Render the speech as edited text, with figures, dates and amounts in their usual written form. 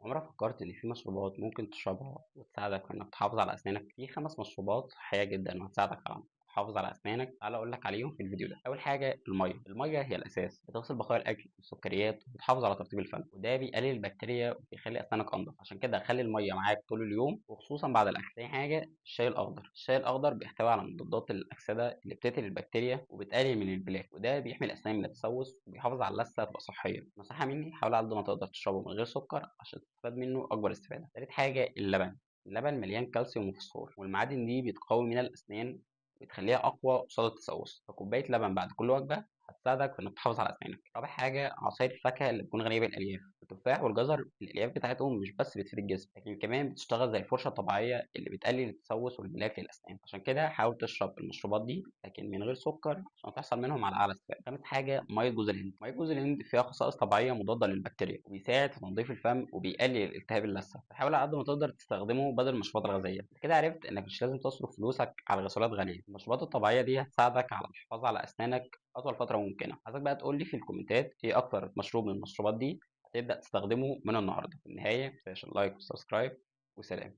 عمرك فكرت إن في مشروبات ممكن تشربها وتساعدك في إنك تحافظ على أسنانك؟ في 5 مشروبات صحية جدا وهتساعدك على إنك تحافظ على أسنانك. تعال أقول لك عليهم في الفيديو ده. أول حاجة المية هي الأساس، بتغسل بقايا الأكل والسكريات وبتحافظ على ترطيب الفم، وده بيقلل البكتيريا وبيخلي أسنانك أنضف. عشان كده خلي المية معاك طول اليوم وخصوصا بعد الأكل. تاني حاجة الشاي الأخضر بيحتوي على مضادات الأكسدة اللي بتقتل البكتيريا وبتقلل من البلاك، وده بيحمي الأسنان من التسوس وبيحافظ على اللثة تبقى صحية. نصيحة مني، حاول على قد ما تقدر تشربه من غير سكر عشان تستفاد منه اكبر استفاده. تالت حاجه اللبن مليان كالسيوم وفوسفور، والمعادن دي بتقوي من الاسنان وبتخليها اقوى قصاد التسوس. فكوبايه لبن بعد كل وجبه هتساعدك في انك تحافظ على اسنانك. رابع حاجه عصاير الفاكهه اللي بتكون غنيه بالالياف. التفاح والجزر الالياف بتاعتهم مش بس بتفيد الجسم، لكن كمان بتشتغل زي الفرشه الطبيعيه اللي بتقلل التسوس والملاك للاسنان. عشان كده حاول تشرب المشروبات دي لكن من غير سكر عشان تحصل منهم على اعلى استفاده. خامس حاجه ميه جوز الهند فيها خصائص طبيعيه مضاده للبكتيريا وبيساعد في تنظيف الفم وبيقلل التهاب اللثه. فحاول على قد ما تقدر تستخدمه بدل المشروبات الغازيه. كده عرفت انك مش لازم تصرف فلوسك على غسولات غاليه. المشروبات الطبيعيه دي هتساعدك على الحفاظ على اسنانك اطول فتره ممكنه. عايزك بقى تقول لي في الكومنتات ايه اكتر مشروب من المشروبات دي هتبدا تستخدمه من النهارده. في النهايه متنساش اللايك والسبسكرايب، وسلام.